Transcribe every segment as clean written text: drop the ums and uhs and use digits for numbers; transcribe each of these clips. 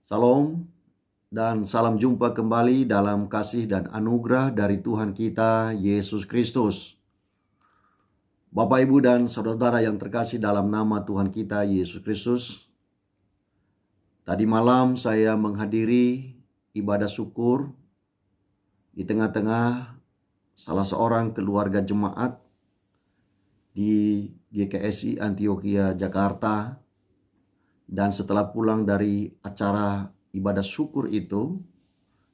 Salam dan salam jumpa kembali dalam kasih dan anugerah dari Tuhan kita Yesus Kristus. Bapak, Ibu, dan saudara yang terkasih dalam nama Tuhan kita Yesus Kristus. Tadi malam saya menghadiri ibadah syukur di tengah-tengah salah seorang keluarga jemaat di GKSI Antioquia, Jakarta. Dan setelah pulang dari acara ibadah syukur itu,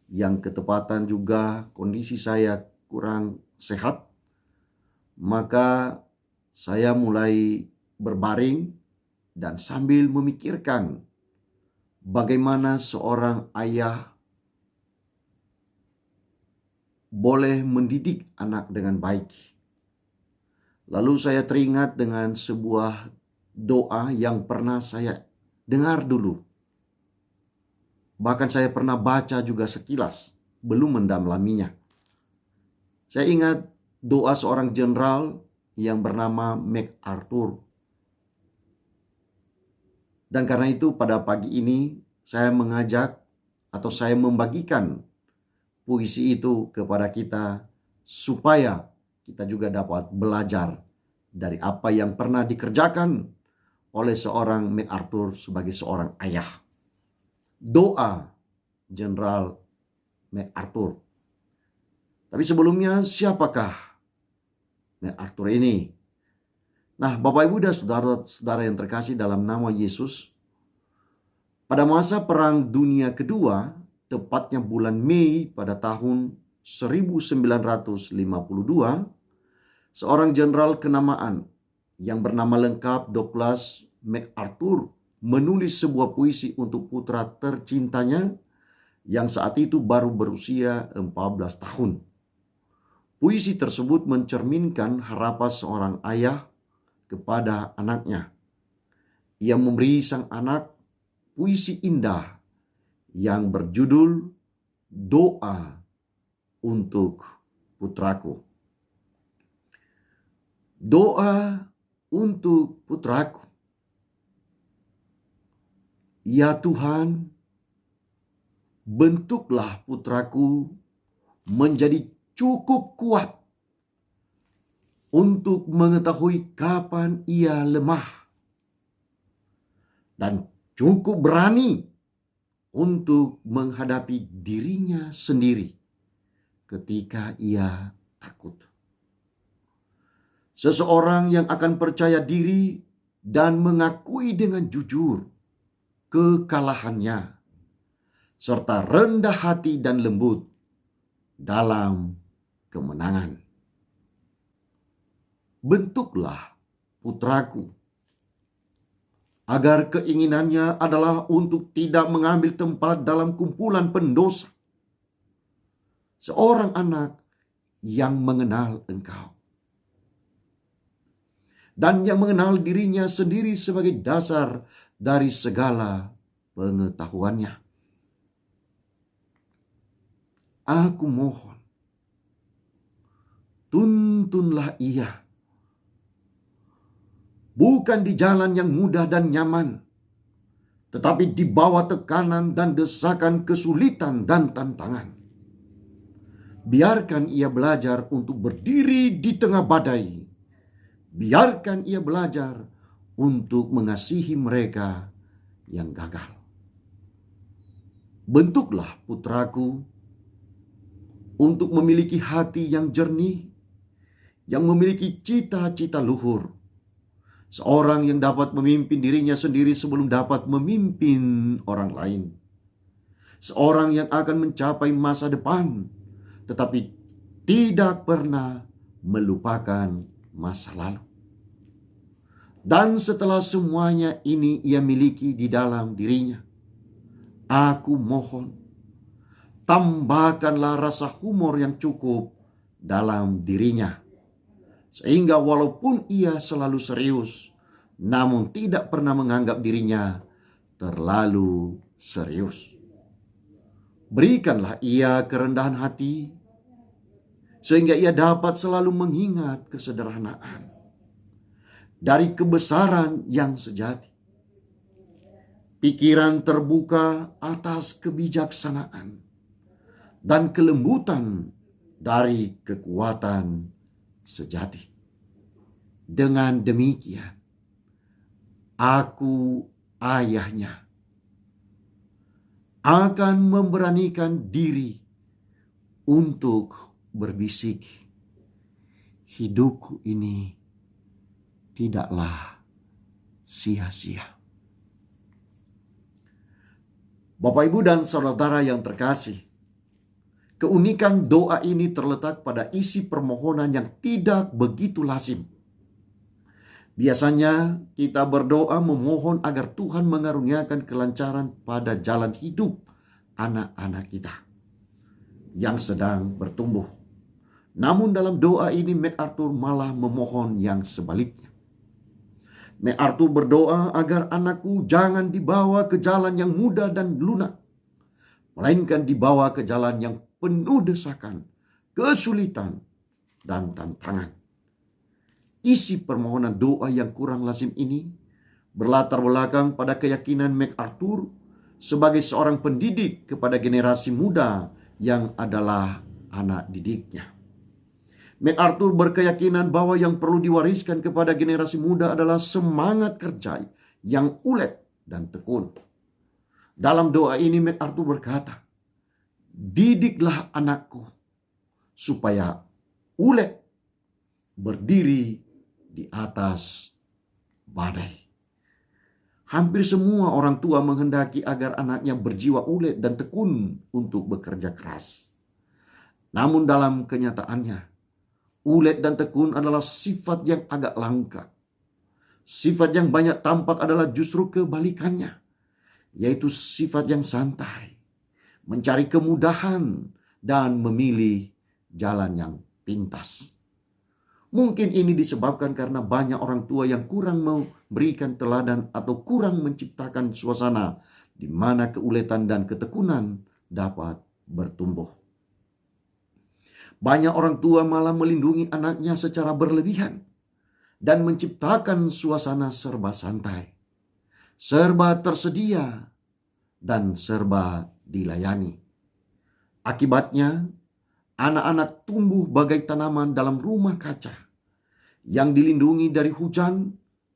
yang ketepatan juga kondisi saya kurang sehat, maka saya mulai berbaring dan sambil memikirkan bagaimana seorang ayah boleh mendidik anak dengan baik. Lalu saya teringat dengan sebuah doa yang pernah saya dengar dulu. Bahkan saya pernah baca juga sekilas, belum mendalaminya. Saya ingat doa seorang jenderal yang bernama MacArthur. Dan karena itu pada pagi ini saya mengajak atau saya membagikan puisi itu kepada kita supaya kita juga dapat belajar dari apa yang pernah dikerjakan oleh seorang MacArthur sebagai seorang ayah. Doa Jenderal MacArthur. Tapi sebelumnya, siapakah MacArthur ini? Nah, Bapak, Ibu, dan saudara-saudara yang terkasih dalam nama Yesus, pada masa Perang Dunia Kedua, tepatnya bulan Mei pada tahun 1952, seorang jenderal kenamaan yang bernama lengkap Douglas MacArthur menulis sebuah puisi untuk putra tercintanya yang saat itu baru berusia 14 tahun. Puisi tersebut mencerminkan harapan seorang ayah kepada anaknya. Ia memberi sang anak puisi indah yang berjudul Doa untuk Putraku. Doa untuk putraku. Ya Tuhan, bentuklah putraku menjadi cukup kuat untuk mengetahui kapan ia lemah dan cukup berani untuk menghadapi dirinya sendiri ketika ia takut. Seseorang yang akan percaya diri dan mengakui dengan jujur kekalahannya, serta rendah hati dan lembut dalam kemenangan. Bentuklah putraku, agar keinginannya adalah untuk tidak mengambil tempat dalam kumpulan pendosa. Seorang anak yang mengenal Engkau dan yang mengenal dirinya sendiri sebagai dasar dari segala pengetahuannya. Aku mohon, tuntunlah ia, bukan di jalan yang mudah dan nyaman, tetapi di bawah tekanan dan desakan kesulitan dan tantangan. Biarkan ia belajar untuk berdiri di tengah badai. Biarkan ia belajar untuk mengasihi mereka yang gagal. Bentuklah putraku untuk memiliki hati yang jernih, yang memiliki cita-cita luhur. Seorang yang dapat memimpin dirinya sendiri sebelum dapat memimpin orang lain. Seorang yang akan mencapai masa depan, tetapi tidak pernah melupakan masa lalu. Dan setelah semuanya ini ia miliki di dalam dirinya, aku mohon, tambahkanlah rasa humor yang cukup dalam dirinya, sehingga walaupun ia selalu serius, namun tidak pernah menganggap dirinya terlalu serius. Berikanlah ia kerendahan hati, sehingga ia dapat selalu mengingat kesederhanaan dari kebesaran yang sejati. pikiran terbuka atas kebijaksanaan, dan kelembutan dari kekuatan sejati. Dengan demikian, aku ayahnya akan memberanikan diri untuk berbisik, hidupku ini tidaklah sia-sia. Bapak, Ibu, dan saudara yang terkasih, keunikan doa ini terletak pada isi permohonan yang tidak begitu lazim. Biasanya kita berdoa memohon agar Tuhan mengaruniakan kelancaran pada jalan hidup anak-anak kita yang sedang bertumbuh. Namun dalam doa ini MacArthur malah memohon yang sebaliknya. MacArthur berdoa agar anakku jangan dibawa ke jalan yang mudah dan lunak, melainkan dibawa ke jalan yang penuh desakan, kesulitan, dan tantangan. Isi permohonan doa yang kurang lazim ini berlatar belakang pada keyakinan MacArthur sebagai seorang pendidik kepada generasi muda yang adalah anak didiknya. MacArthur berkeyakinan bahwa yang perlu diwariskan kepada generasi muda adalah semangat kerja yang ulet dan tekun. Dalam doa ini MacArthur berkata, "Didiklah anakku supaya ulet berdiri di atas badai." Hampir semua orang tua menghendaki agar anaknya berjiwa ulet dan tekun untuk bekerja keras. Namun dalam kenyataannya, ulet dan tekun adalah sifat yang agak langka. Sifat yang banyak tampak adalah justru kebalikannya, yaitu sifat yang santai, mencari kemudahan, dan memilih jalan yang pintas. Mungkin ini disebabkan karena banyak orang tua yang kurang memberikan teladan atau kurang menciptakan suasana di mana keuletan dan ketekunan dapat bertumbuh. Banyak orang tua malah melindungi anaknya secara berlebihan dan menciptakan suasana serba santai, serba tersedia, dan serba dilayani. Akibatnya, anak-anak tumbuh bagai tanaman dalam rumah kaca yang dilindungi dari hujan,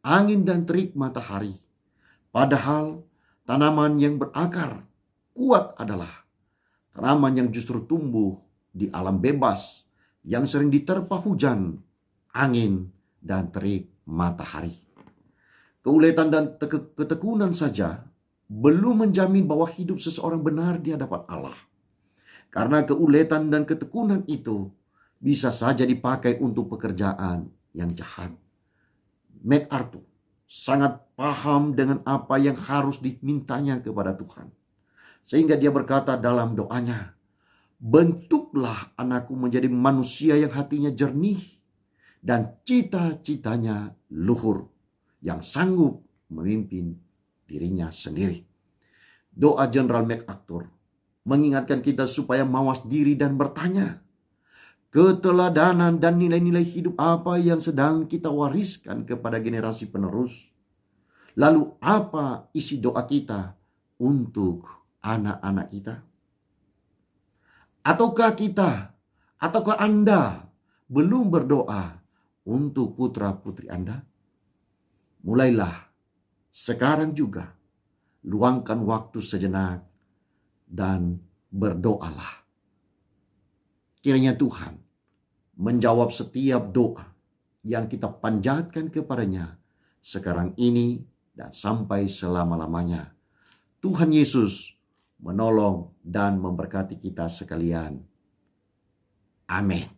angin, dan terik matahari. Padahal tanaman yang berakar kuat adalah tanaman yang justru tumbuh di alam bebas yang sering diterpa hujan, angin, dan terik matahari. Keuletan dan ketekunan saja belum menjamin bahwa hidup seseorang benar di hadapan Allah. Karena keuletan dan ketekunan itu bisa saja dipakai untuk pekerjaan yang jahat. MacArthur sangat paham dengan apa yang harus dimintanya kepada Tuhan. Sehingga dia berkata dalam doanya, "Bentuklah anakku menjadi manusia yang hatinya jernih dan cita-citanya luhur, yang sanggup memimpin dirinya sendiri." Doa Jenderal MacArthur mengingatkan kita supaya mawas diri dan bertanya, keteladanan dan nilai-nilai hidup apa yang sedang kita wariskan kepada generasi penerus? Lalu apa isi doa kita untuk anak-anak kita? Ataukah Anda belum berdoa untuk putra-putri Anda? Mulailah sekarang juga, luangkan waktu sejenak dan berdoalah. Kiranya Tuhan menjawab setiap doa yang kita panjatkan kepadanya sekarang ini dan sampai selama-lamanya. Tuhan Yesus menolong dan memberkati kita sekalian. Amin.